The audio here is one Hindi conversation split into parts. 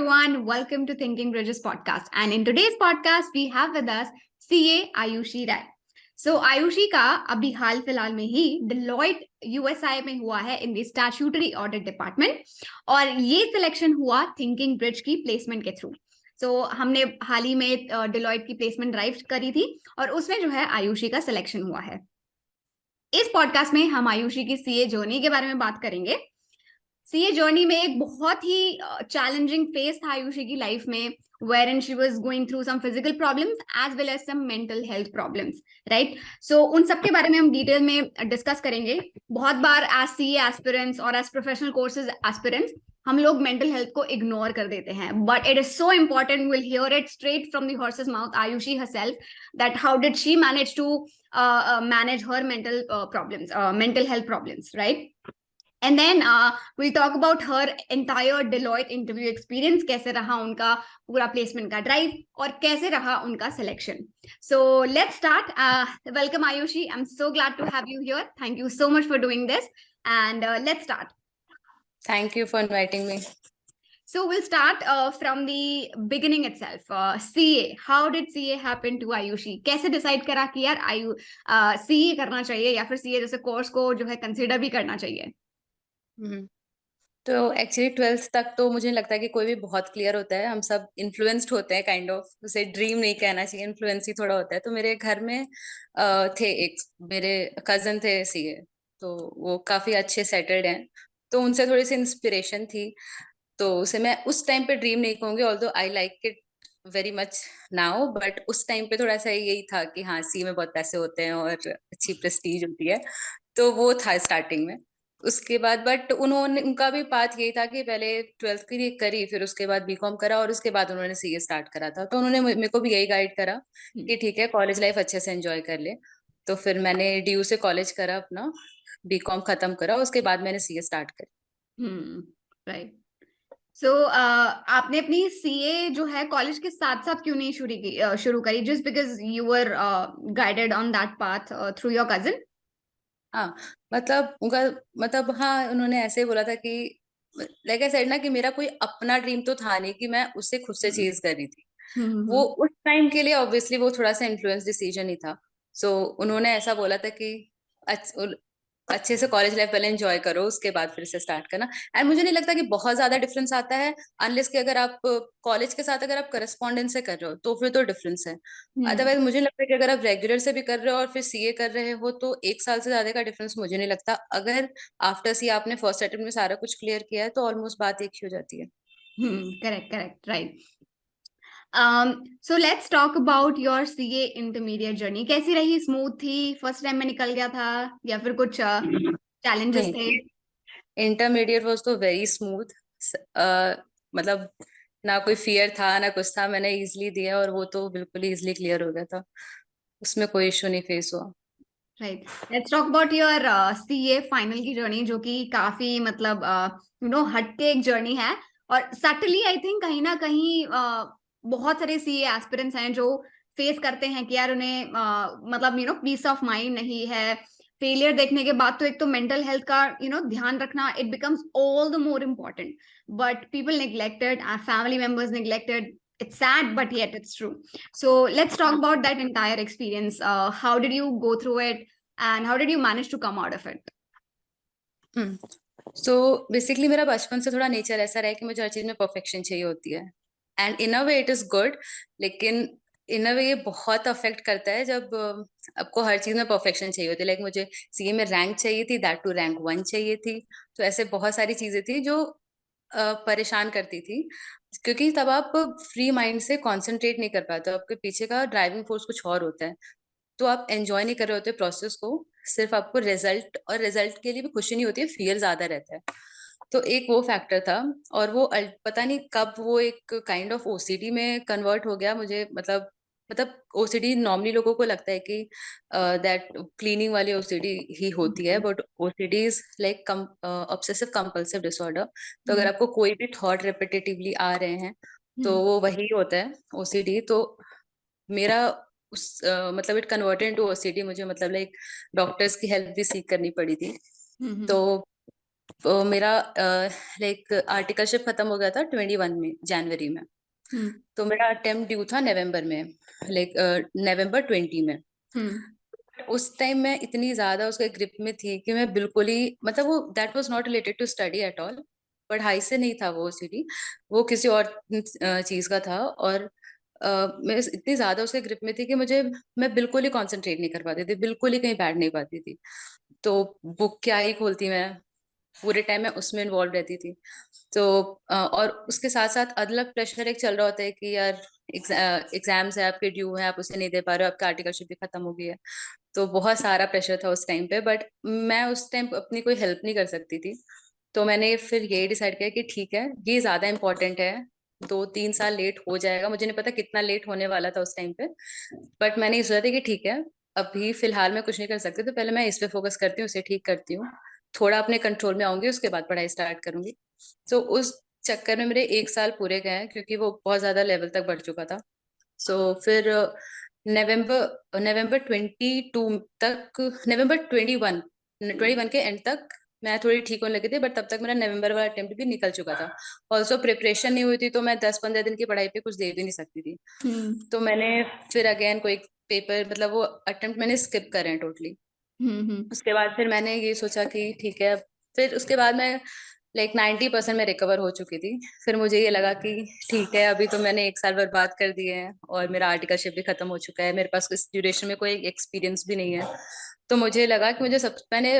everyone. Welcome to Thinking Bridges podcast. And in today's podcast, we have with us CA Ayushi Rai. So Ayushi का अभी हाल फिलहाल में ही Deloitte USI में हुआ है in the Statutory Audit Department और ये सिलेक्शन हुआ Thinking Bridge की प्लेसमेंट के थ्रू. So हमने हाल ही में Deloitte की प्लेसमेंट ड्राइव करी थी और उसमें जो है आयुषी का सिलेक्शन हुआ है. इस पॉडकास्ट में हम आयुषी की सीए जर्नी के बारे में बात करेंगे. सीए जर्नी में एक बहुत ही चैलेंजिंग फेज था आयुषी की लाइफ में, wherein she was going through some physical problems as well as some mental health problems, right? So उन सब के बारे में हम डिटेल में डिस्कस करेंगे. बहुत बार एज सीए एस्पिरेंट्स और एज प्रोफेशनल कोर्सेज एस्पिरेंट्स हम लोग मेंटल हेल्थ को इग्नोर कर देते हैं, but it is so important. Will hear it straight from the horses mouth, Ayushi herself, that how did she manage to manage her mental health problems, right? And then we'll talk about her entire Deloitte interview experience, कैसे रहा उनका पूरा प्लेसमेंट का ड्राइव और कैसे रहा उनका selection. So let's start. Welcome Ayushi. I'm so glad to have you here. Thank you so much for doing this. And let's start. Thank you for inviting me. So we'll start from the beginning itself. CA. How did CA happen to Ayushi? कैसे decide करा कि यार CA करना चाहिए या फिर CA जैसे कोर्स को जो है कंसिडर भी करना चाहिए? तो एक्चुअली 12th तक तो मुझे लगता है कि कोई भी बहुत क्लियर होता है, हम सब इन्फ्लुएंस्ड होते हैं, काइंड ऑफ. उसे ड्रीम नहीं कहना चाहिए, इन्फ्लुएंस ही थोड़ा होता है. तो मेरे घर में थे एक मेरे कजन थे सीए, तो वो काफी अच्छे सेटल्ड हैं, तो उनसे थोड़ी सी इंस्पिरेशन थी. तो उसे मैं उस टाइम पे ड्रीम नहीं कहूंगी, although I like it very much now, but उस टाइम पे थोड़ा सा यही था कि हाँ, सी में बहुत पैसे होते हैं और अच्छी प्रेस्टीज होती है, तो वो था स्टार्टिंग में. उसके बाद बट उनका भी पाथ यही था कि पहले 12th की करी, फिर उसके बाद बीकॉम करा और उसके बाद उन्होंने सीए स्टार्ट करा था. तो उन्होंने मेरे को भी यही गाइड करा कि ठीक है, कॉलेज लाइफ अच्छे से एंजॉय कर ले. तो फिर मैंने डीयू से कॉलेज करा, अपना बीकॉम खत्म करा, उसके बाद मैंने सीए स्टार्ट करी. राइट. सो आपने अपनी सीए जो है कॉलेज के साथ साथ क्यों नहीं शुरू करी? Just because you were guided on that path through your cousin? हाँ, मतलब उनका मतलब हाँ, उन्होंने ऐसे बोला था कि लाइक आई सेड ना, कि मेरा कोई अपना ड्रीम तो था नहीं कि मैं उससे खुद से चीज कर रही थी. वो उस टाइम के लिए ऑब्वियसली वो थोड़ा सा इन्फ्लुएंस डिसीजन ही था. सो उन्होंने ऐसा बोला था कि अच्छे से कॉलेज लाइफ पहले एंजॉय करो, उसके बाद फिर से स्टार्ट करना. एंड मुझे नहीं लगता कि बहुत ज्यादा डिफरेंस आता है, अनलेस कि अगर आप कॉलेज के साथ अगर आप करस्पॉन्डेंस से कर रहे हो तो फिर तो डिफरेंस है. अदरवाइज मुझे लगता है कि अगर आप रेगुलर से भी कर रहे हो और फिर सीए कर रहे हो तो 1 साल से ज्यादा का डिफरेंस मुझे नहीं लगता. अगर आफ्टर सीए आपने फर्स्ट अटेम्प्ट में सारा कुछ क्लियर किया है तो ऑलमोस्ट बात एक ही हो जाती है. Correct, right. So let's talk about your CA intermediate journey. कैसी रही? स्मूथ थी? फर्स्ट टाइम में निकल गया था या फिर कुछ चैलेंजेस थे? इंटरमीडिएट वाज तो वेरी स्मूथ. मतलब ना कोई फियर था ना कुछ था, मैंने इजीली दिया और वो तो बिल्कुल ही इजीली क्लियर हो गया था, उसमें कोई इशू नहीं फेस हुआ. Right. Let's talk about your CA final की जर्नी, जो कि काफी मतलब हटके एक जर्नी है और सटली आई थिंक कहीं ना कहीं बहुत सारे सीए एस्पिरेंट्स हैं जो फेस करते हैं कि यार उन्हें मतलब पीस ऑफ माइंड नहीं है. फेलियर देखने के बाद तो एक तो मेंटल हेल्थ का ध्यान रखना, it becomes all the more important, but people neglected, our family members neglected. It's sad, but yet it's true. So let's talk about that entire experience. How did you go through it, and how did you manage to come out of it? So basically मेरा बचपन से थोड़ा नेचर ऐसा रहा है कि मुझे हर चीज में परफेक्शन चाहिए होती है. And in a way it is good, लेकिन इन अ वे ये बहुत अफेक्ट करता है जब आपको हर चीज में परफेक्शन चाहिए होती है. लाइक मुझे सीए में रैंक चाहिए थी, दैट टू रैंक 1 चाहिए थी. तो ऐसे बहुत सारी चीजें थी जो परेशान करती थी, क्योंकि तब आप फ्री माइंड से कंसंट्रेट नहीं कर पाते, आपके पीछे का ड्राइविंग फोर्स कुछ और होता है. तो आप एंजॉय नहीं कर रहे होते प्रोसेस को, सिर्फ आपको रिजल्ट, और रिजल्ट के लिए भी खुशी नहीं होती है, फियर ज्यादा रहता है. तो एक वो फैक्टर था. और वो पता नहीं कब वो एक काइंड ऑफ ओसीडी में कन्वर्ट हो गया मुझे. मतलब ओसीडी नॉर्मली लोगों को लगता है कि दैट क्लीनिंग वाली ओसीडी ही होती है, but OCD is like obsessive compulsive disorder. तो अगर आपको कोई भी थॉट रिपीटेटिवली आ रहे हैं तो वो वही होता है ओसीडी. तो मेरा मतलब इट कन्वर्टेड इनटू ओसीडी. मुझे मतलब लाइक डॉक्टर्स की हेल्प भी सीख करनी पड़ी थी. तो मेरा लाइक आर्टिकलशिप खत्म हो गया था 21 में, जनवरी में। हम्म तो मेरा अटेम्प्ट ड्यू था नवंबर में, लाइक नवंबर 20 में। उस टाइम मैं इतनी ज्यादा उसके ग्रिप में थी कि मैं बिल्कुल ही, मतलब वो that was not related to study at all, पढ़ाई से नहीं था वो सीढ़ी, वो किसी और चीज का था। और मैं इतनी ज्यादा उसके ग्रिप में थी कि मैं बिल्कुल ही कंसंट्रेट नहीं कर पाती थी, बिल्कुल ही कहीं बैठ नहीं पाती थी। तो बुक क्या ही खोलती मैं, पूरे टाइम मैं उसमें इन्वॉल्व रहती थी। तो और उसके साथ साथ अलग प्रेशर एक चल रहा होता है कि यार एग्जाम्स है आपके, ड्यू है, आप उसे नहीं दे पा रहे हो, आपका आर्टिकलशिप भी खत्म हो गई है। तो बहुत सारा प्रेशर था उस टाइम पे, बट मैं उस टाइम अपनी कोई हेल्प नहीं कर सकती थी। तो मैंने फिर ये डिसाइड किया कि ठीक है, ये ज्यादा इंपॉर्टेंट है, 2-3 साल लेट हो जाएगा, मुझे नहीं पता कितना लेट होने वाला था उस टाइम पे, बट मैंने ये सोचा था कि ठीक है, अभी फिलहाल मैं कुछ नहीं कर सकती, तो पहले मैं इस पे फोकस करती हूँ, इसे ठीक करती हूँ, थोड़ा अपने कंट्रोल में आऊंगी, उसके बाद पढ़ाई स्टार्ट करूंगी। तो उस चक्कर में मेरे 1 साल पूरे गए हैं, क्योंकि वो बहुत ज्यादा लेवल तक बढ़ चुका था। सो फिर नवंबर नवंबर 22 तक, नवंबर 21 के एंड तक मैं थोड़ी ठीक होने लगी थी, बट तब तक मेरा नवंबर वाला अटेम्प्ट भी निकल चुका था। ऑल्सो प्रिपरेशन नहीं हुई थी, तो मैं 10-15 दिन की पढ़ाई पे कुछ दे भी नहीं सकती थी। हम्म तो मैंने फिर अगेन कोई पेपर, मतलब वो अटेम्प्ट मैंने स्किप करे हैं टोटली। हम्म उसके बाद फिर मैंने ये सोचा कि ठीक है, फिर उसके बाद मैं लाइक 90% में रिकवर हो चुकी थी। फिर मुझे ये लगा कि ठीक है, अभी तो मैंने 1 साल बर्बाद कर दिए हैं, और मेरा आर्टिकलशिप भी खत्म हो चुका है, मेरे पास इस ड्यूरेशन में कोई एक्सपीरियंस भी नहीं है। तो मुझे लगा कि मैंने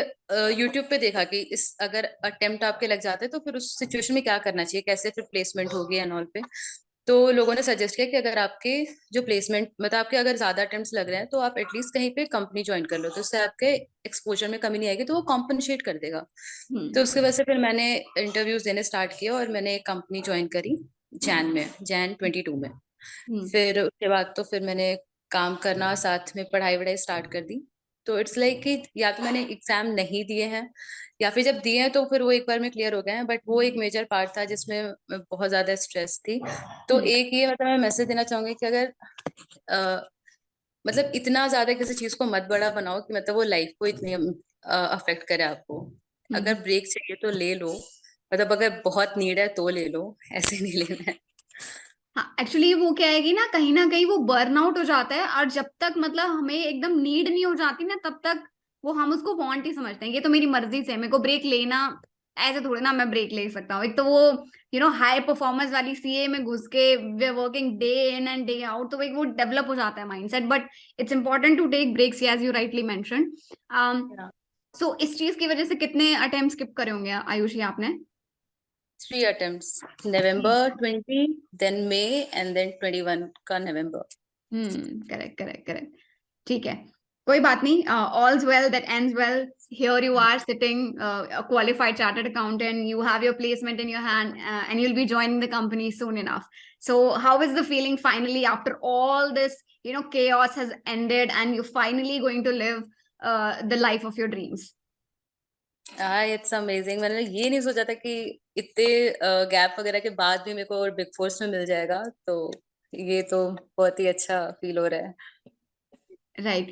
यूट्यूब पे देखा कि इस अगर अटेम्प्ट आपके लग जाते हैं तो फिर उस सिचुएशन में क्या करना चाहिए, कैसे फिर प्लेसमेंट होगी एंड ऑल पे। तो लोगों ने सजेस्ट किया कि अगर आपके जो प्लेसमेंट, मतलब आपके अगर ज्यादा अटेम्प्ट्स लग रहे हैं, तो आप एटलीस्ट कहीं पे कंपनी ज्वाइन कर लो, तो उससे आपके एक्सपोजर में कमी नहीं आएगी, तो वो कॉम्पनसेट कर देगा। तो हम्म उसकी वजह से फिर मैंने इंटरव्यूज देने स्टार्ट किए, और मैंने एक कंपनी ज्वाइन करी जैन 22 में। हम्म फिर उसके बाद तो फिर मैंने काम करना, साथ में पढ़ाई वढ़ाई स्टार्ट कर दी। तो इट्स लाइक कि या तो मैंने एग्जाम नहीं दिए हैं, या फिर जब दिए हैं तो फिर वो एक बार में क्लियर हो गए हैं, बट वो एक मेजर पार्ट था जिसमें मैं बहुत ज्यादा स्ट्रेस थी। तो हम्म एक ये, मतलब मैं मैसेज देना चाहूंगी कि अगर मतलब इतना ज्यादा किसी चीज को मत बड़ा बनाओ कि मतलब वो लाइफ को इतनी अफेक्ट करे आपको। हम्म। अगर ब्रेक चाहिए तो ले लो, मतलब अगर बहुत नीड है तो ले लो, ऐसे नहीं लेना है। हाँ, एक्चुअली वो क्या है कि ना कहीं वो बर्नआउट हो जाता है, और जब तक मतलब हमें एकदम नीड नहीं हो जाती ना, तब तक वो हम उसको वांट ही समझते हैं, ये तो मेरी मर्जी से है, मेरे को ब्रेक लेना, ऐसे थोड़ी ना मैं ब्रेक ले सकता हूँ। एक तो वो हाई परफॉर्मेंस वाली सीए में घुस के वे working day in and day out, तो एक वो डेवलप हो जाता है mindset, but it's important to take breaks as you rightly mention. So इस चीज की वजह से कितने अटेम्प्ट स्किप करे होंगे आयुषी आपने? 3 attempts, November 20, then May, and then 21 का November। Correct correct correct. ठीक है, कोई बात नहीं, all's well that ends well. Here you are sitting, a qualified chartered accountant, you have your placement in your hand, and you'll be joining the company soon enough. So how is the feeling finally, after all this chaos has ended, and you're finally going to live the life of your dreams? It's amazing, मैंने ये नहीं सोचा था कि इतने गैप वगैरह के बाद भी मेरे को और बिग फोर्स में मिल जाएगा, तो ये तो बहुत ही अच्छा फील हो रहा है। Right.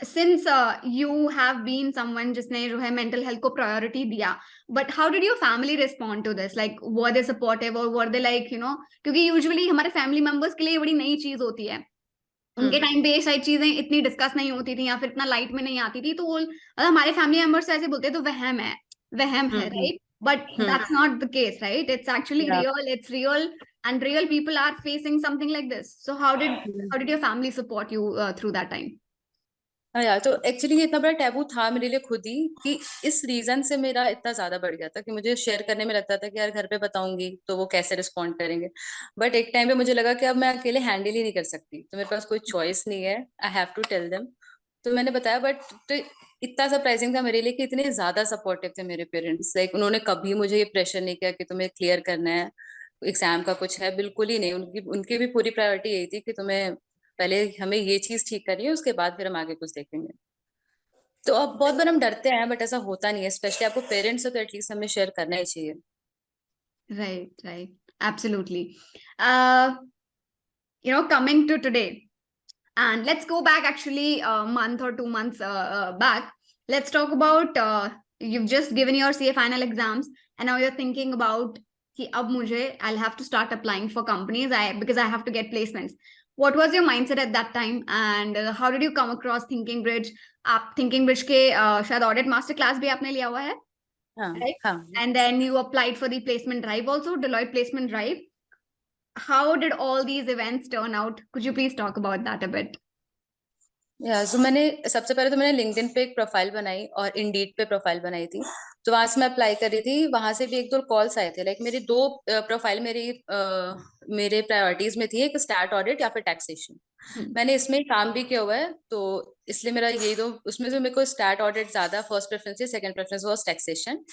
Since you have been someone जिसने जो है mental health को priority दिया, but how did your family respond to this? Like, were they supportive, or were they like, क्योंकि usually हमारे family members के लिए ये बड़ी नई चीज होती है, उनके टाइम पे ये सारी चीजें इतनी डिस्कस नहीं होती थी, या फिर इतना लाइट में नहीं आती थी, तो वो हमारे फैमिली मेंबर्स ऐसे बोलते हैं तो वहम है, hmm right? But that's not the case, right? It's actually yeah real, it's real, and real people are facing something like this. So how did your family support you through that time? हाँ यार, तो एक्चुअली ये इतना बड़ा टैबू था मेरे लिए खुद ही, कि इस रीजन से मेरा इतना ज्यादा बढ़ गया था कि मुझे शेयर करने में लगता था कि यार घर पे बताऊंगी तो वो कैसे रिस्पॉन्ड करेंगे। बट एक टाइम पे मुझे लगा कि अब मैं अकेले हैंडल ही नहीं कर सकती, तो मेरे पास कोई चॉइस नहीं है, I have to tell them. तो मैंने बताया, बट तो इतना सरप्राइजिंग था मेरे लिए कि इतने ज्यादा सपोर्टिव थे मेरे पेरेंट्स, लाइक उन्होंने कभी मुझे ये प्रेशर नहीं किया कि तुम्हें क्लियर करना है, एग्जाम का कुछ है, बिल्कुल ही नहीं। उनकी उनकी भी पूरी प्रायोरिटी यही थी कि तुम्हें पहले हमें ये चीज ठीक करनी है, उसके बाद फिर हम आगे कुछ देखेंगे। तो अब बहुत बार हम डरते हैं, बट ऐसा होता नहीं है, स्पेशली आपको पेरेंट्स हो तो एटलीस्ट हमें शेयर करना ही चाहिए। Right, absolutely. uh Coming to today, and let's go back actually a month or 2 months back. Let's talk about you've just given your CA final exams and now you're thinking about कि अब मुझे I'll have to start applying for companies because I have to get placements. What was your mindset at that time and how did you come across Thinking Bridge? आप Thinking Bridge के शायद audit master class भी आपने लिया हुआ है, हाँ right? हाँ And then you applied for the placement drive also, Deloitte placement drive. How did all these events turn out? Could you please talk about that a bit? सो मैंने सबसे पहले तो मैंने लिंक्डइन पे एक प्रोफाइल बनाई और इंडीड पे प्रोफाइल बनाई थी। तो वहां से मैं अप्लाई कर रही थी, वहां से भी एक दो कॉल्स आए थे। लाइक मेरी दो प्रोफाइल मेरे प्रायोरिटीज में थी, एक स्टार्ट ऑडिट या फिर टैक्सेशन। मैंने इसमें ही काम भी किया हुआ है, तो इसलिए मेरा यही दो, उसमें से मेरे को स्टार्ट ऑडिट ज्यादा फर्स्ट प्रेफरेंस थी, सेकंड प्रेफरेंस वाज टैक्सेशन।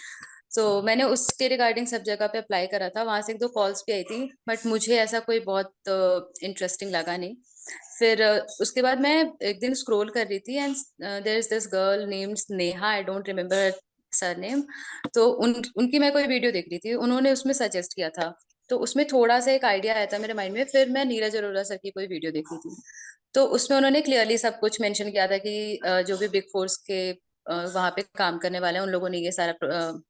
तो मैंने उसके रिगार्डिंग सब जगह पे अप्लाई करा था, वहां से एक दो कॉल्स भी आई थी, बट मुझे ऐसा कोई बहुत इंटरेस्टिंग लगा नहीं। फिर उसके बाद मैं एक दिन स्क्रॉल कर रही थी and there is this girl named Neha, I don't remember surname. तो उनकी मैं कोई वीडियो देख रही थी, उन्होंने उसमें सजेस्ट किया था, तो उसमें थोड़ा सा एक आइडिया आया था मेरे माइंड में। फिर मैं नीरज अरोड़ा सर की कोई वीडियो देखी थी, तो उसमें उन्होंने क्लियरली सब कुछ मेंशन किया था कि जो भी बिग फोर्स के वहां पे काम करने वाले हैं उन लोगों ने ये सारा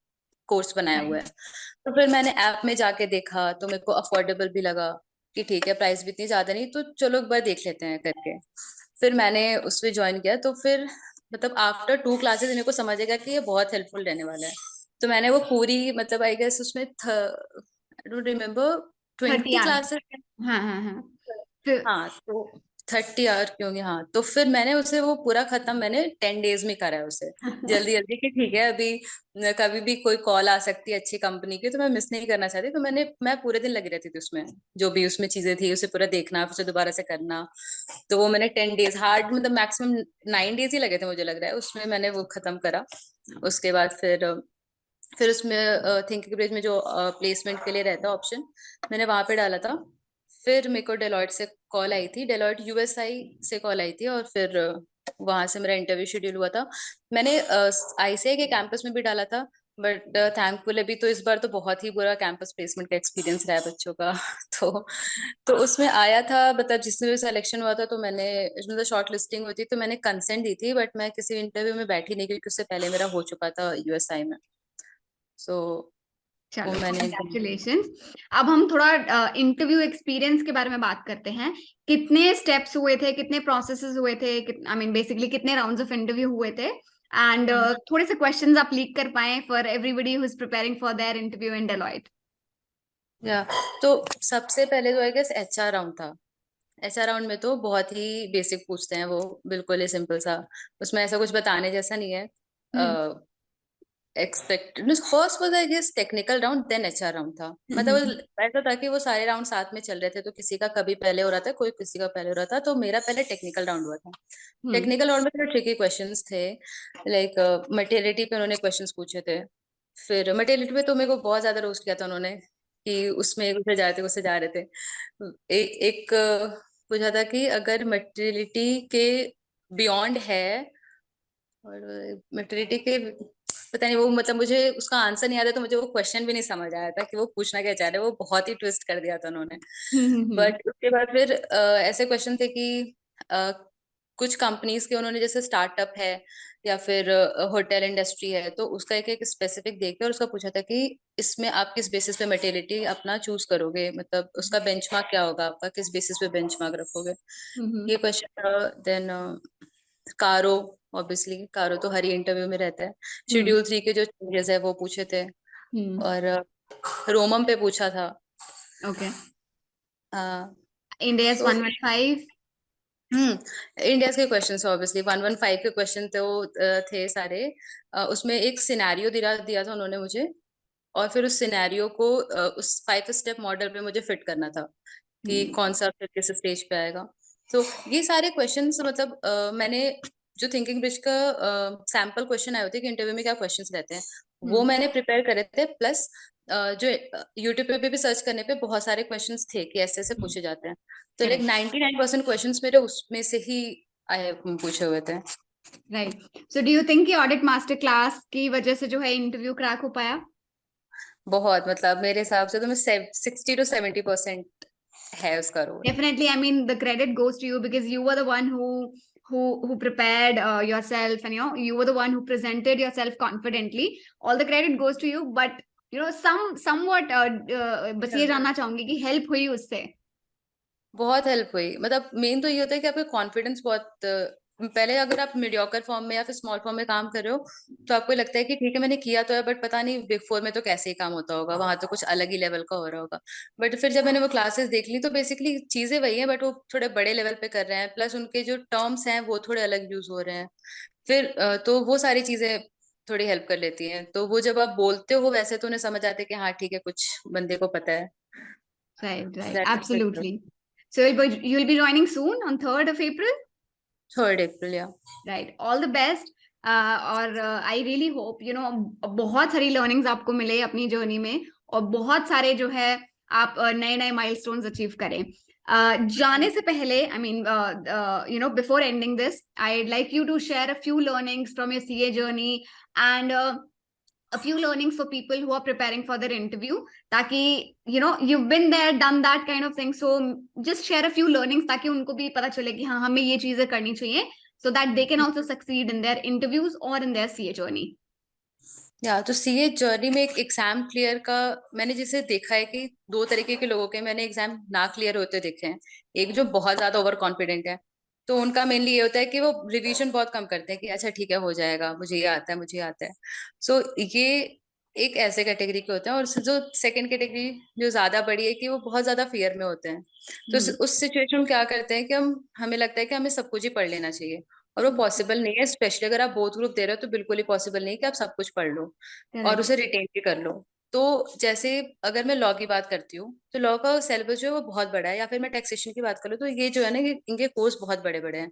कोर्स बनाया हुआ है। तो फिर मैंने ऐप में जाके देखा, तो मेरे को अफोर्डेबल भी लगा कि ठीक है, प्राइस भी इतनी ज्यादा नहीं, तो चलो एक बार देख लेते हैं करके। फिर मैंने उसमें ज्वाइन किया, तो फिर मतलब आफ्टर 2 क्लासेस मेरे को समझ आएगा कि ये बहुत हेल्पफुल रहने वाला है। तो मैंने वो पूरी मतलब आई गेस उसमें आई डोंट रिमेम्बर 30 20 आवर्स। क्लासेस। हाँ हाँ हाँ। फिर हाँ, तो 30 आवर की होंगी। हाँ, तो फिर मैंने उसे वो पूरा खत्म मैंने 10 डेज में करा है उसे, जल्दी जल्दी कि ठीक है अभी कभी भी कोई कॉल आ सकती है अच्छी कंपनी की, तो मैं मिस नहीं करना चाहती। तो मैं पूरे दिन लगी रहती थी उसमें, जो भी उसमें चीजें थी उसे पूरा देखना, फिर उसे दोबारा से करना। तो वो मैंने 10 डेज हार्ड मतलब मैक्सिमम 9 डेज ही लगे थे मुझे लग रहा है, उसमें मैंने वो खत्म करा। उसके बाद फिर उसमें थिंकिंग ब्रिज में जो प्लेसमेंट के लिए रहता है ऑप्शन, मैंने वहां पे डाला था। फिर मेरे को डेलॉयट से कॉल आई थी, डेलॉयट यूएसआई से कॉल आई थी, और फिर वहां से मेरा इंटरव्यू शेड्यूल हुआ था। मैंने आईसीआई के कैंपस में भी डाला था, बट थैंकफुल अभी तो इस बार तो बहुत ही बुरा कैंपस प्लेसमेंट का एक्सपीरियंस रहा है बच्चों का। तो उसमें आया था, मतलब जिसमें भी सिलेक्शन हुआ था, तो मैंने इसमें तो शॉर्ट लिस्टिंग हुई थी, तो मैंने कंसेंट दी थी, बट मैं किसी इंटरव्यू में बैठी नहीं क्योंकि उससे पहले मेरा हो चुका था यूएसआई में। सो वो चलो मैंने कंग्रेचुलेशंस। अब हम थोड़ा इंटरव्यू एक्सपीरियंस के बारे में बात करते हैं। कितने स्टेप्स हुए थे, कितने प्रोसेसेस हुए थे, आई मीन बेसिकली कितने राउंड्स ऑफ इंटरव्यू हुए थे, एंड थोड़े से क्वेश्चंस आप लीक कर पाए for everybody who is preparing for their interview in Deloitte. या तो सबसे पहले तो आई गेस एचआर राउंड था। एचआर राउंड में तो बहुत ही बेसिक पूछते हैं, वो बिल्कुल ही सिंपल सा, उसमें ऐसा कुछ बताने जैसा नहीं है। Hmm expect first was I guess technical round, then HR round था। मतलब हम्म ऐसा था कि वो सारे राउंड साथ में चल रहे थे, तो किसी का कभी पहले हो रहा था, कोई किसी का पहले हो रहा था, तो मेरा पहले टेक्निकल राउंड हुआ था। हम्म टेक्निकल राउंड में थोड़े ट्रिकी क्वेश्चंस थे, लाइक मटेरियलिटी पे उन्होंने क्वेश्चंस पूछे थे। फिर मटेरियलिटी पे तो मेरे को बहुत ज्यादा रोस्ट किया था उन्होंने, कि उसमें एक उसे जा रहे थे उससे जा रहे थे। एक पूछा था कि अगर मटेरियलिटी के बियॉन्ड है, और मटेरियलिटी के पता नहीं वो, मतलब मुझे उसका आंसर नहीं आता, तो मुझे वो क्वेश्चन भी नहीं समझ आया था कि वो पूछना क्या चाह रहे हैं, वो बहुत ही ट्विस्ट कर दिया था उन्होंने। हम्म बट उसके बाद फिर ऐसे क्वेश्चन थे कि अ, कुछ कंपनीज के उन्होंने, जैसे स्टार्टअप है या फिर होटल इंडस्ट्री है, तो उसका एक एक स्पेसिफिक देख के और उसका पूछा था कि इसमें आप किस बेसिस पे मटेरियलिटी अपना चूज करोगे, मतलब उसका बेंचमार्क क्या होगा आपका, किस बेसिस पे बेंचमार्क रखोगे। हम्म ये क्वेश्चन था। देन कारो, ऑब्वियसली कारो तो हर इंटरव्यू में रहता है। हम्म शेड्यूल 3 के जो चेंजेस है वो पूछे थे, हम्म और रोमम पे पूछा था। ओके। हाँ। इंडियाज तो 115। इंडिया के क्वेश्चन ऑब्वियसली 115 के क्वेश्चन तो थे सारे। उसमें एक सिनेरियो दिया था उन्होंने मुझे, और फिर उस सिनेरियो को उस 5 स्टेप मॉडल पे मुझे फिट करना था कि हम्म कौन सा फिर किस स्टेज पे आएगा। तो ये सारे क्वेश्चंस मतलब मैंने जो थिंकिंग ब्रिज का सैम्पल क्वेश्चन आए होते हैं कि इंटरव्यू में क्या क्वेश्चंस रहते हैं, वो हम्म मैंने प्रिपेयर करे थे। प्लस जो यूट्यूब पे भी सर्च करने पे बहुत सारे क्वेश्चंस थे कि ऐसे ऐसे पूछे जाते हैं, तो लाइक करेक्ट 99% क्वेश्चंस मेरे उसमें से ही आए, पूछे हुए थे। Right. So do you think कि ऑडिट मास्टर क्लास की वजह से जो है इंटरव्यू क्रैक हो पाया? बहुत, मतलब मेरे हिसाब से तो मैं 60 to 70% है उसका role. Definitely, I mean, the credit goes to you because you were the one who who prepared yourself, and you were the one who presented yourself confidently. All the credit goes to you, but somewhat बस ये जानना चाहूंगी कि हेल्प हुई उससे? बहुत हेल्प हुई। मतलब मेन तो ये होता है कि आपका कॉन्फिडेंस बहुत पहले अगर आप मीडियोकर फॉर्म में या फिर स्मॉल फॉर्म में काम कर रहे हो तो आपको लगता है कि ठीक है मैंने किया तो है, बट पता नहीं बिग फोर में तो कैसे ही काम होता होगा, वहां तो कुछ अलग ही लेवल का हो रहा होगा। बट फिर जब मैंने वो क्लासेस देख ली तो बेसिकली चीजें वही हैं, बट वो थोड़े बड़े लेवल पे कर रहे हैं, प्लस उनके जो टर्म्स हैं वो थोड़े अलग यूज हो रहे हैं। फिर तो वो सारी चीजें थोड़ी हेल्प कर लेती हैं। तो वो जब आप बोलते हो वैसे तो उन्हें समझ आते हैं कि हाँ ठीक है कुछ बंदे को पता है। Right, that's absolutely. So you'll be joining soon on 3rd of April? 3rd April, या राइट, ऑल द बेस्ट। और आई रियली होप बहुत सारी लर्निंग्स आपको मिले अपनी जर्नी में, और बहुत सारे जो है आप नए नए माइलस्टोन्स अचीव करें। जाने से पहले, I mean before ending this, I like you to share a few learnings from your CA journey, and a few learnings for people who are preparing for their interview, ताकि you've been there, done that kind of thing, so just share a few learnings ताकि उनको भी पता चले कि हाँ हमें ये चीजें करनी चाहिए, so that they can also succeed in their interviews or in their CA journey. या तो सीए जर्नी में एक एग्जाम क्लियर का मैंने जिसे देखा है कि दो तरीके के लोगों के मैंने एग्जाम ना क्लियर होते देखे हैं। एक जो बहुत ज्यादा ओवर कॉन्फिडेंट है, तो उनका मेनली ये होता है कि वो रिवीजन बहुत कम करते हैं कि अच्छा ठीक है हो जाएगा, मुझे ये आता है मुझे ये आता है। सो ये एक ऐसे कैटेगरी के होते हैं। और जो सेकंड कैटेगरी जो ज्यादा बड़ी है कि वो बहुत ज्यादा फियर में होते हैं। तो उस सिचुएशन में क्या करते हैं कि हमें लगता है कि हमें सब कुछ ही पढ़ लेना चाहिए, और वो पॉसिबल नहीं है। स्पेशली अगर आप बोथ ग्रुप दे रहे हो तो बिल्कुल ही पॉसिबल नहीं है कि आप सब कुछ पढ़ लो और Correct. उसे रिटेन भी कर लो। तो जैसे अगर मैं लॉ की बात करती हूँ तो लॉ का सिलेबस जो है वो बहुत बड़ा है, या फिर मैं टैक्सेशन की बात करूँ तो ये जो है ना इनके कोर्स बहुत बड़े बड़े हैं।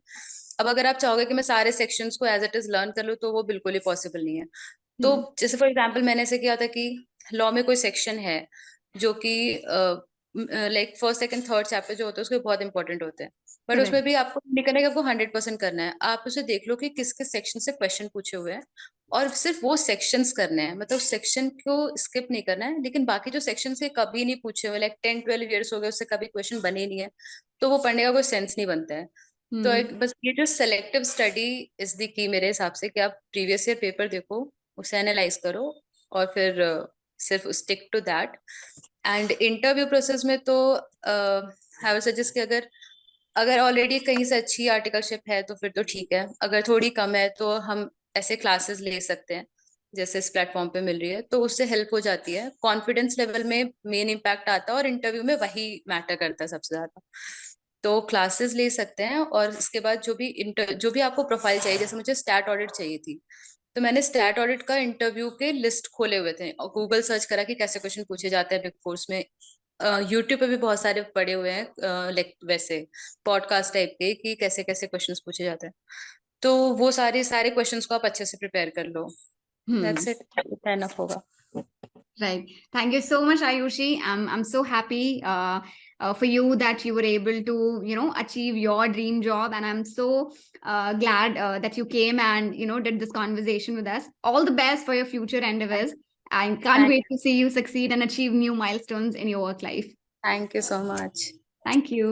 अब अगर आप चाहोगे कि मैं सारे सेक्शंस को एज इट इज लर्न कर लूँ तो वो बिल्कुल ही पॉसिबल नहीं है। तो जैसे फॉर एग्जाम्पल मैंने ऐसे किया था कि लॉ में कोई सेक्शन है जो कि like first second third chapter जो होते हैं उसके बहुत इंपॉर्टेंट होते हैं, बट Correct. उसमें भी आपको नहीं करना है कि आपको 100% करना है। आप उसे देख लो कि किस किस सेक्शन से क्वेश्चन पूछे हुए हैं और सिर्फ वो सेक्शंस करने हैं, मतलब सेक्शन को स्किप नहीं करना है। लेकिन बाकी जो सेक्शन से कभी नहीं पूछे हुए, लाइक 10-12 ईयर्स हो गए उससे कभी क्वेश्चन बने नहीं है, तो वो पढ़ने का कोई सेंस नहीं बनता है। तो बस ये जो selective study is the key मेरे हिसाब से, कि आप प्रीवियस ईयर पेपर देखो, उसे एनालाइज करो और फिर सिर्फ stick to that. And interview process में तो आई वुड सजेस्ट कि अगर अगर ऑलरेडी कहीं से अच्छी आर्टिकलशिप है तो फिर तो ठीक है, अगर थोड़ी कम है तो हम ऐसे क्लासेस ले सकते हैं जैसे इस प्लेटफॉर्म पे मिल रही है, तो उससे हेल्प हो जाती है। कॉन्फिडेंस लेवल में मेन इम्पैक्ट आता है और इंटरव्यू में वही मैटर करता है सबसे ज्यादा। तो क्लासेस ले सकते हैं, और इसके बाद जो भी आपको प्रोफाइल चाहिए, जैसे मुझे स्टैट ऑडिट चाहिए थी तो मैंने स्टैट ऑडिट का इंटरव्यू के लिस्ट खोले हुए थे और गूगल सर्च करा कि कैसे क्वेश्चन पूछे जाते हैं बिग फोर्स में। यूट्यूब पे भी बहुत सारे पड़े हुए हैं लाइक वैसे पॉडकास्ट टाइप के कि कैसे कैसे क्वेश्चंस पूछे जाते हैं। तो वो सारे सारे क्वेश्चंस को आप अच्छे से प्रिपेयर कर लो। दैट्स इट, इतना इनफ होगा। Right. Thank you so much, Ayushi. I'm so happy for you that you were able to, achieve your dream job. And I'm so glad that you came and, did this conversation with us. All the best for your future endeavors. I can't wait to see you succeed and achieve new milestones in your work life. Thank you so much. Thank you.